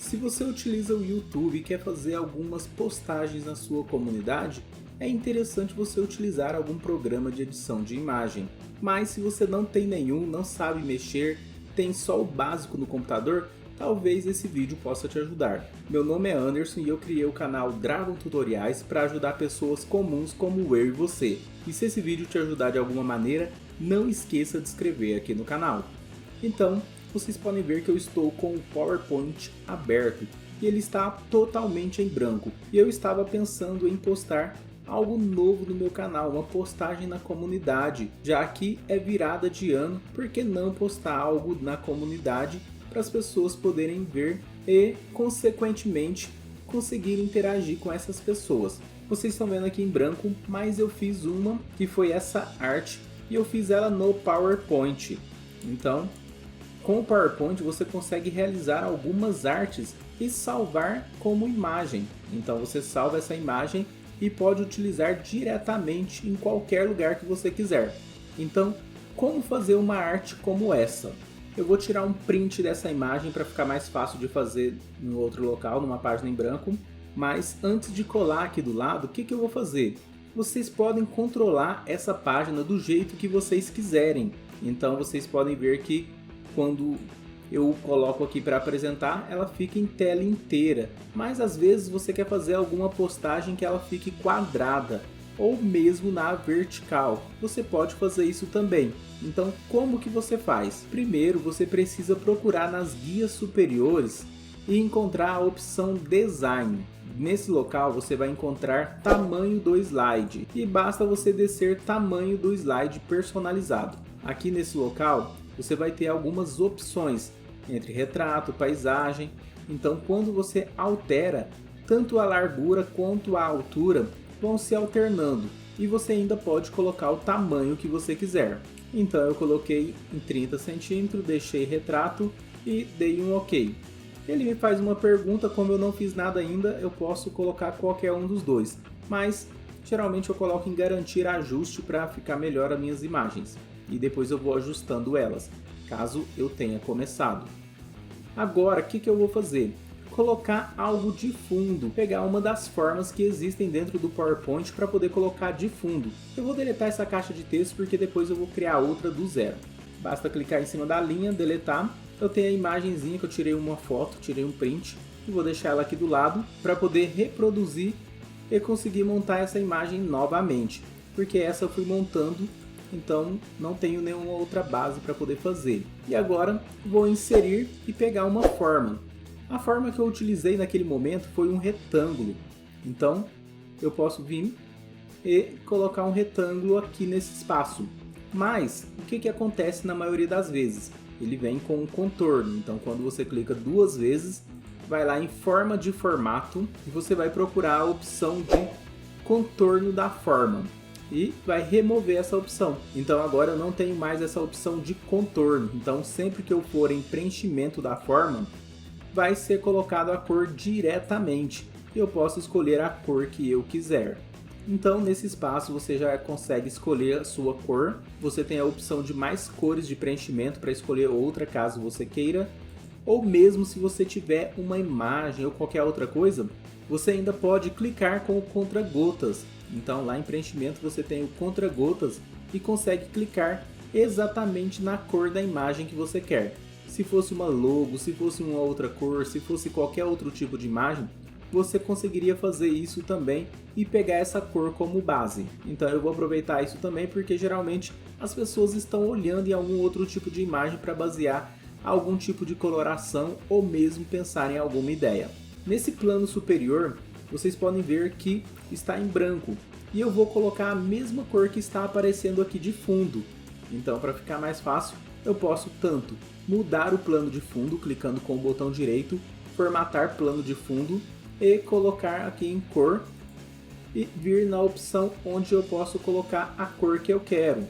Se você utiliza o YouTube e quer fazer algumas postagens na sua comunidade, é interessante você utilizar algum programa de edição de imagem. Mas se você não tem nenhum, não sabe mexer, tem só o básico no computador, talvez esse vídeo possa te ajudar. Meu nome é Anderson e eu criei o canal Dragon Tutoriais para ajudar pessoas comuns como eu e você. E se esse vídeo te ajudar de alguma maneira, não esqueça de se inscrever aqui no canal. Então, vocês podem ver que eu estou com o PowerPoint aberto e ele está totalmente em branco. E eu estava pensando em postar algo novo no meu canal, uma postagem na comunidade. Já que é virada de ano, por que não postar algo na comunidade para as pessoas poderem ver e, consequentemente, conseguir interagir com essas pessoas? Vocês estão vendo aqui em branco, mas eu fiz uma que foi essa arte e eu fiz ela no PowerPoint. Então, com o PowerPoint você consegue realizar algumas artes e salvar como imagem. Então você salva essa imagem e pode utilizar diretamente em qualquer lugar que você quiser. Então, como fazer uma arte como essa? Eu vou tirar um print dessa imagem para ficar mais fácil de fazer em outro local, numa página em branco. Mas antes de colar aqui do lado, o que eu vou fazer? Vocês podem controlar essa página do jeito que vocês quiserem. Então vocês podem ver que quando eu coloco aqui para apresentar, ela fica em tela inteira. Mas às vezes você quer fazer alguma postagem que ela fique quadrada ou mesmo na vertical. Você pode fazer isso também. Então, como que você faz? Primeiro, você precisa procurar nas guias superiores e encontrar a opção Design. Nesse local você vai encontrar tamanho do slide e basta você descer tamanho do slide personalizado. Aqui nesse local você vai ter algumas opções entre retrato, paisagem. Então quando você altera, tanto a largura quanto a altura vão se alternando e você ainda pode colocar o tamanho que você quiser. Então eu coloquei em 30 centímetros, deixei retrato e dei um OK. Ele me faz uma pergunta, como eu não fiz nada ainda, eu posso colocar qualquer um dos dois. Mas geralmente eu coloco em garantir ajuste para ficar melhor as minhas imagens. E depois eu vou ajustando elas, caso eu tenha começado. Agora, o que eu vou fazer? Colocar algo de fundo, pegar uma das formas que existem dentro do PowerPoint para poder colocar de fundo. Eu vou deletar essa caixa de texto porque depois eu vou criar outra do zero. Basta clicar em cima da linha, deletar. Eu tenho a imagenzinha que eu tirei uma foto, tirei um print e vou deixar ela aqui do lado para poder reproduzir e conseguir montar essa imagem novamente. Porque essa eu fui montando, então não tenho nenhuma outra base para poder fazer. E agora vou inserir e pegar uma forma. A forma que eu utilizei naquele momento foi um retângulo. Então eu posso vir e colocar um retângulo aqui nesse espaço. Mas o que acontece na maioria das vezes? Ele vem com um contorno. Então quando você clica duas vezes, vai lá em forma de formato e você vai procurar a opção de contorno da forma. E vai remover essa opção. Então agora eu não tenho mais essa opção de contorno. Então sempre que eu for em preenchimento da forma, vai ser colocado a cor diretamente. E eu posso escolher a cor que eu quiser. Então nesse espaço você já consegue escolher a sua cor. Você tem a opção de mais cores de preenchimento para escolher outra caso você queira. Ou mesmo se você tiver uma imagem ou qualquer outra coisa, você ainda pode clicar com o contra-gotas. Então lá em preenchimento você tem o contra-gotas e consegue clicar exatamente na cor da imagem que você quer. Se fosse uma logo, se fosse uma outra cor, se fosse qualquer outro tipo de imagem, você conseguiria fazer isso também e pegar essa cor como base. Então eu vou aproveitar isso também porque geralmente as pessoas estão olhando em algum outro tipo de imagem para basear algum tipo de coloração ou mesmo pensar em alguma ideia. Nesse plano superior, vocês podem ver que está em branco e eu vou colocar a mesma cor que está aparecendo aqui de fundo. Então para ficar mais fácil, eu posso tanto mudar o plano de fundo clicando com o botão direito, formatar plano de fundo e colocar aqui em cor e vir na opção onde eu posso colocar a cor que eu quero.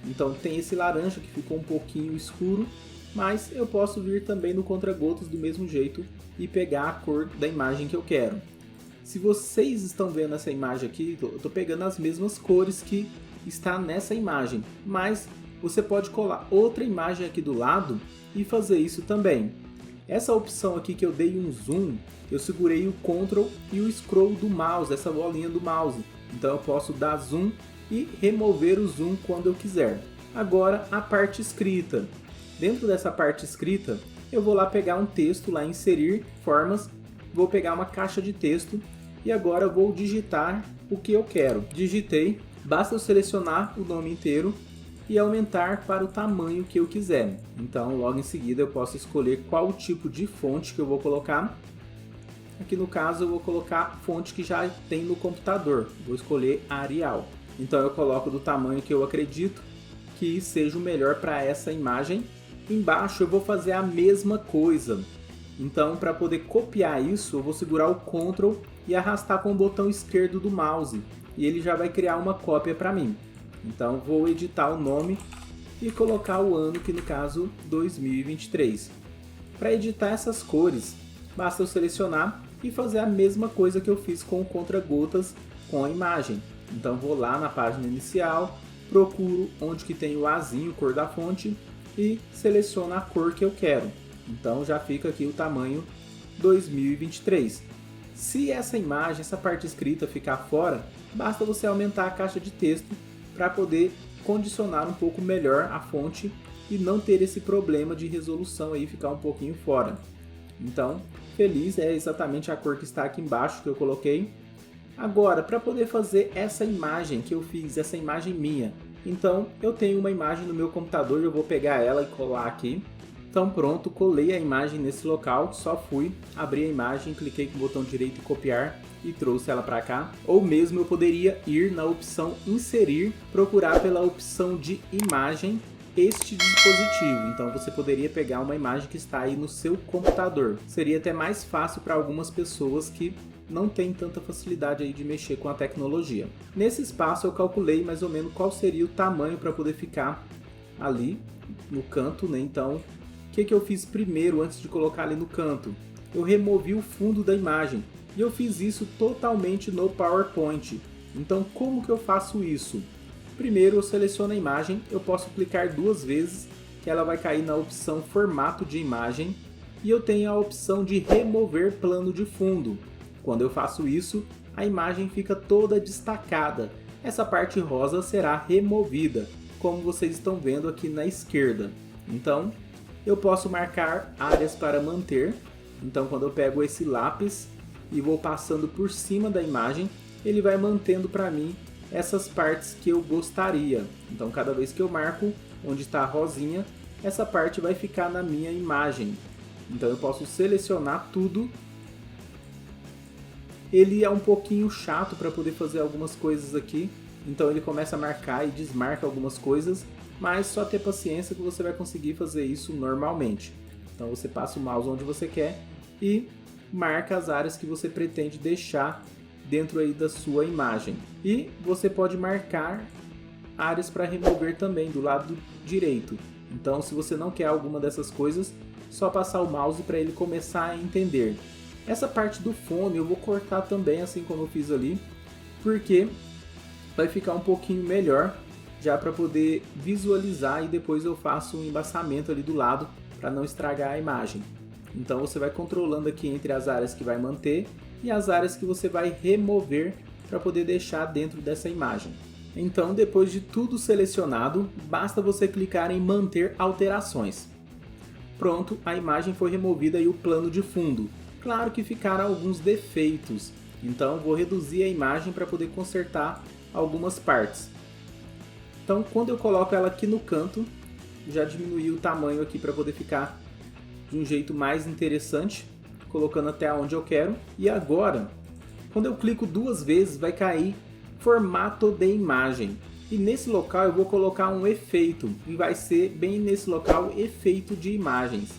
Então tem esse laranja que ficou um pouquinho escuro, mas eu posso vir também no contra-gotas do mesmo jeito e pegar a cor da imagem que eu quero. Se vocês estão vendo essa imagem aqui, eu estou pegando as mesmas cores que está nessa imagem, mas você pode colar outra imagem aqui do lado e fazer isso também. Essa opção aqui que eu dei um zoom, eu segurei o Ctrl e o scroll do mouse, essa bolinha do mouse. Então eu posso dar zoom e remover o zoom quando eu quiser. Agora a parte escrita. Dentro dessa parte escrita, eu vou lá pegar um texto, lá inserir formas, vou pegar uma caixa de texto e agora eu vou digitar o que eu quero. Digitei, basta eu selecionar o nome inteiro e aumentar para o tamanho que eu quiser. Então logo em seguida eu posso escolher qual tipo de fonte que eu vou colocar. Aqui no caso eu vou colocar a fonte que já tem no computador, vou escolher Arial. Então eu coloco do tamanho que eu acredito que seja o melhor para essa imagem. Embaixo eu vou fazer a mesma coisa. Então para poder copiar isso eu vou segurar o Ctrl e arrastar com o botão esquerdo do mouse. E ele já vai criar uma cópia para mim. Então vou editar o nome e colocar o ano, que no caso 2023. Para editar essas cores, basta eu selecionar e fazer a mesma coisa que eu fiz com o contra-gotas com a imagem. Então vou lá na página inicial, procuro onde que tem o azinho, cor da fonte, e seleciono a cor que eu quero. Então já fica aqui o tamanho 2023. Se essa imagem, essa parte escrita ficar fora, basta você aumentar a caixa de texto para poder condicionar um pouco melhor a fonte e não ter esse problema de resolução aí ficar um pouquinho fora. Então, feliz é exatamente a cor que está aqui embaixo que eu coloquei. Agora, para poder fazer essa imagem que eu fiz, essa imagem minha, então eu tenho uma imagem no meu computador, eu vou pegar ela e colar aqui. Então pronto, colei a imagem nesse local, só fui, abri a imagem, cliquei com o botão direito e copiar e trouxe ela para cá. Ou mesmo eu poderia ir na opção inserir, procurar pela opção de imagem este dispositivo. Então você poderia pegar uma imagem que está aí no seu computador. Seria até mais fácil para algumas pessoas que não têm tanta facilidade aí de mexer com a tecnologia. Nesse espaço eu calculei mais ou menos qual seria o tamanho para poder ficar ali no canto, né? Então o que eu fiz primeiro antes de colocar ali no canto? Eu removi o fundo da imagem e eu fiz isso totalmente no PowerPoint. Então como que eu faço isso? Primeiro eu seleciono a imagem, eu posso clicar 2 vezes que ela vai cair na opção formato de imagem e eu tenho a opção de remover plano de fundo. Quando eu faço isso, a imagem fica toda destacada. Essa parte rosa será removida, como vocês estão vendo aqui na esquerda. Então eu posso marcar áreas para manter. Então quando eu pego esse lápis e vou passando por cima da imagem, ele vai mantendo para mim essas partes que eu gostaria. Então cada vez que eu marco onde está a rosinha, essa parte vai ficar na minha imagem. Então eu posso selecionar tudo. Ele é um pouquinho chato para poder fazer algumas coisas aqui. Então ele começa a marcar e desmarca algumas coisas, mas só ter paciência que você vai conseguir fazer isso normalmente. Então você passa o mouse onde você quer e marca as áreas que você pretende deixar dentro aí da sua imagem. E você pode marcar áreas para remover também do lado direito. Então se você não quer alguma dessas coisas, só passar o mouse para ele começar a entender. Essa parte do fone eu vou cortar também, assim como eu fiz ali, porque vai ficar um pouquinho melhor já para poder visualizar e depois eu faço um embaçamento ali do lado para não estragar a imagem. Então você vai controlando aqui entre as áreas que vai manter e as áreas que você vai remover para poder deixar dentro dessa imagem. Então depois de tudo selecionado, basta você clicar em manter alterações. Pronto, a imagem foi removida e o plano de fundo. Claro que ficaram alguns defeitos, então vou reduzir a imagem para poder consertar algumas partes. Então quando eu coloco ela aqui no canto, já diminui o tamanho aqui para poder ficar de um jeito mais interessante, colocando até onde eu quero. E agora, quando eu clico 2 vezes, vai cair formato de imagem. E nesse local eu vou colocar um efeito, e vai ser bem nesse local efeito de imagens.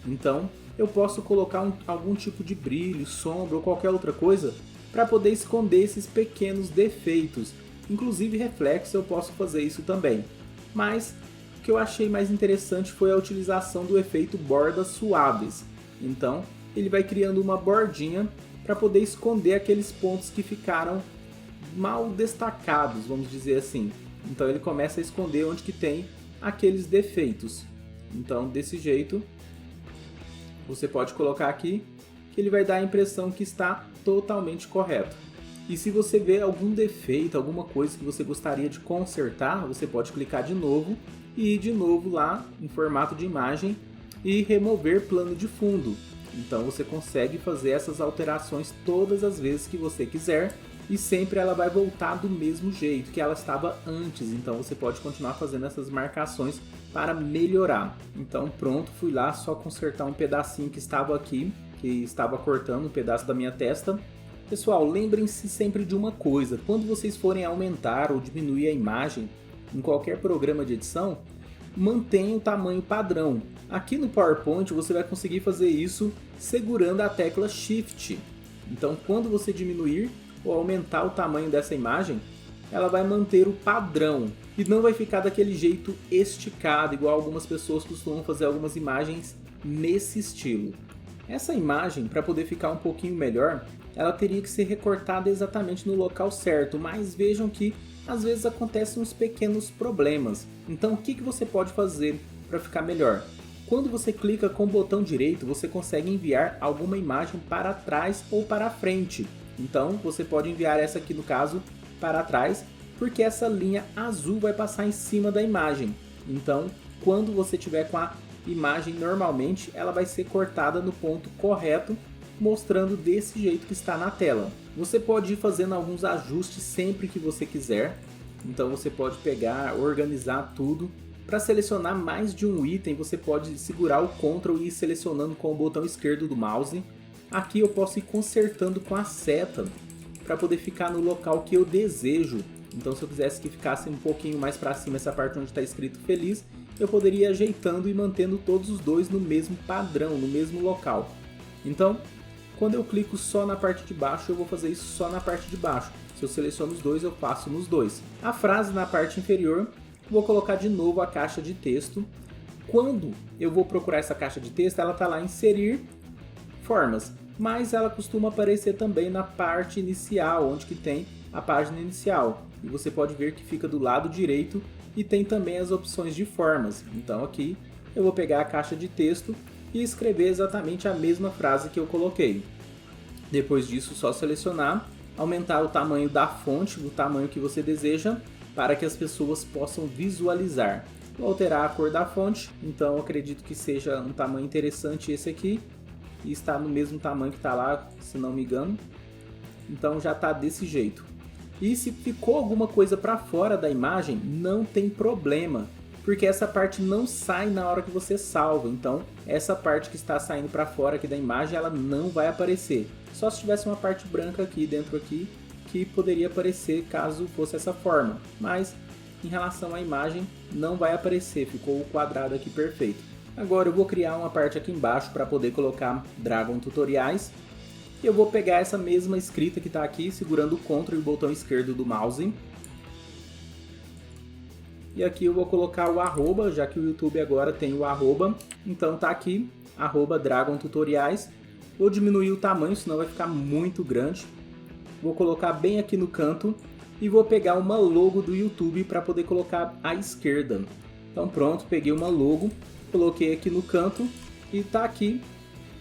Então eu posso colocar algum tipo de brilho, sombra ou qualquer outra coisa para poder esconder esses pequenos defeitos. Inclusive reflexo eu posso fazer isso também. Mas o que eu achei mais interessante foi a utilização do efeito bordas suaves. Então ele vai criando uma bordinha para poder esconder aqueles pontos que ficaram mal destacados, vamos dizer assim. Então ele começa a esconder onde que tem aqueles defeitos. Então desse jeito você pode colocar aqui que ele vai dar a impressão que está totalmente correto. E se você vê algum defeito, alguma coisa que você gostaria de consertar, você pode clicar de novo e ir de novo lá em formato de imagem e remover plano de fundo. Então você consegue fazer essas alterações todas as vezes que você quiser e sempre ela vai voltar do mesmo jeito que ela estava antes. Então você pode continuar fazendo essas marcações para melhorar. Então pronto, fui lá só consertar um pedacinho que estava aqui, que estava cortando um pedaço da minha testa. Pessoal, lembrem-se sempre de uma coisa: quando vocês forem aumentar ou diminuir a imagem em qualquer programa de edição, mantenha o tamanho padrão. Aqui no PowerPoint você vai conseguir fazer isso segurando a tecla Shift. Então quando você diminuir ou aumentar o tamanho dessa imagem, ela vai manter o padrão e não vai ficar daquele jeito esticado, igual algumas pessoas costumam fazer algumas imagens nesse estilo. Essa imagem, para poder ficar um pouquinho melhor, ela teria que ser recortada exatamente no local certo, mas vejam que às vezes acontecem uns pequenos problemas. Então o que você pode fazer para ficar melhor? Quando você clica com o botão direito, você consegue enviar alguma imagem para trás ou para frente. Então você pode enviar essa aqui no caso para trás, porque essa linha azul vai passar em cima da imagem. Então quando você tiver com a imagem normalmente, ela vai ser cortada no ponto correto, mostrando desse jeito que está na tela. Você pode ir fazendo alguns ajustes sempre que você quiser. Então você pode pegar, organizar tudo. Para selecionar mais de um item, você pode segurar o Ctrl e ir selecionando com o botão esquerdo do mouse. Aqui eu posso ir consertando com a seta para poder ficar no local que eu desejo. Então se eu quisesse que ficasse um pouquinho mais para cima essa parte onde está escrito feliz, eu poderia ir ajeitando e mantendo todos os dois no mesmo padrão, no mesmo local. Então, quando eu clico só na parte de baixo, eu vou fazer isso só na parte de baixo. Se eu seleciono os dois, eu faço nos dois. A frase na parte inferior, vou colocar de novo a caixa de texto. Quando eu vou procurar essa caixa de texto, ela está lá inserir formas, mas ela costuma aparecer também na parte inicial, onde que tem a página inicial. E você pode ver que fica do lado direito e tem também as opções de formas. Então aqui eu vou pegar a caixa de texto e escrever exatamente a mesma frase que eu coloquei. Depois disso, só selecionar, aumentar o tamanho da fonte, o tamanho que você deseja, para que as pessoas possam visualizar. Vou alterar a cor da fonte, então acredito que seja um tamanho interessante esse aqui, e está no mesmo tamanho que está lá, se não me engano. Então já está desse jeito. E se ficou alguma coisa para fora da imagem, não tem problema, porque essa parte não sai na hora que você salva. Então essa parte que está saindo para fora aqui da imagem, ela não vai aparecer. Só se tivesse uma parte branca aqui dentro aqui, que poderia aparecer caso fosse essa forma. Mas em relação à imagem, não vai aparecer, ficou o quadrado aqui perfeito. Agora eu vou criar uma parte aqui embaixo para poder colocar Dragon Tutoriais. Eu vou pegar essa mesma escrita que está aqui, segurando o Ctrl e o botão esquerdo do mouse. E aqui eu vou colocar o arroba, já que o YouTube agora tem o arroba. Então tá aqui, arroba Dragon Tutoriais. Vou diminuir o tamanho, senão vai ficar muito grande. Vou colocar bem aqui no canto. E vou pegar uma logo do YouTube para poder colocar à esquerda. Então pronto, peguei uma logo, coloquei aqui no canto e tá aqui.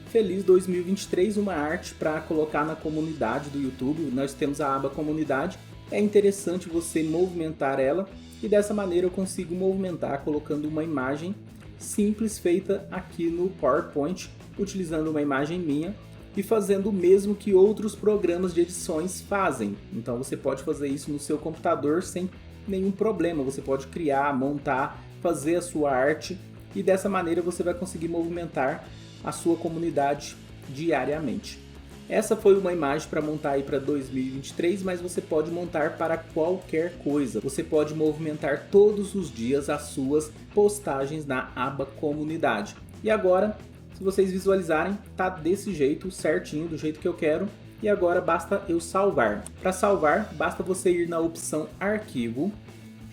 Feliz 2023, uma arte para colocar na comunidade do YouTube. Nós temos a aba comunidade, é interessante você movimentar ela e dessa maneira eu consigo movimentar colocando uma imagem simples feita aqui no PowerPoint, utilizando uma imagem minha e fazendo o mesmo que outros programas de edições fazem. Então você pode fazer isso no seu computador sem nenhum problema, você pode criar, montar, fazer a sua arte e dessa maneira você vai conseguir movimentar a sua comunidade diariamente. Essa foi uma imagem para montar aí para 2023, mas você pode montar para qualquer coisa. Você pode movimentar todos os dias as suas postagens na aba comunidade. E agora, se vocês visualizarem, tá desse jeito, certinho, do jeito que eu quero. E agora basta eu salvar. Para salvar, basta você ir na opção Arquivo,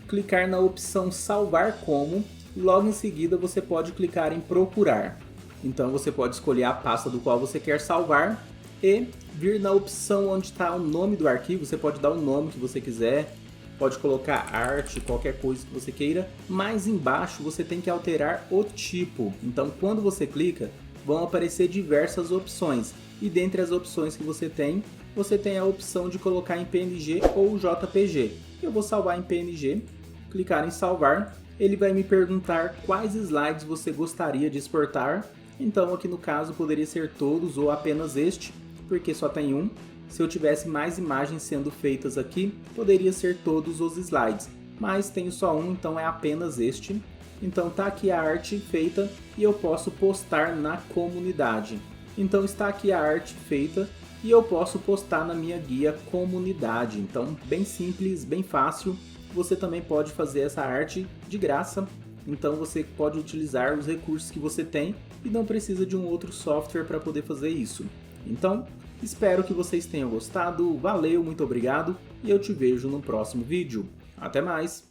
clicar na opção Salvar como, e logo em seguida você pode clicar em Procurar. Então você pode escolher a pasta do qual você quer salvar e vir na opção onde está o nome do arquivo. Você pode dar o nome que você quiser, pode colocar arte, qualquer coisa que você queira. Mais embaixo você tem que alterar o tipo. Então quando você clica, vão aparecer diversas opções. E dentre as opções que você tem a opção de colocar em PNG ou JPG. Eu vou salvar em PNG, clicar em salvar, ele vai me perguntar quais slides você gostaria de exportar. Então aqui no caso poderia ser todos ou apenas este, porque só tem um. Se eu tivesse mais imagens sendo feitas aqui, poderia ser todos os slides, mas tenho só um, então é apenas este. Então tá aqui a arte feita e eu posso postar na comunidade. Então está aqui a arte feita e eu posso postar na minha guia comunidade. Então bem simples, bem fácil. Você também pode fazer essa arte de graça. Então você pode utilizar os recursos que você tem e não precisa de um outro software para poder fazer isso. Então, espero que vocês tenham gostado, valeu, muito obrigado e eu te vejo no próximo vídeo. Até mais!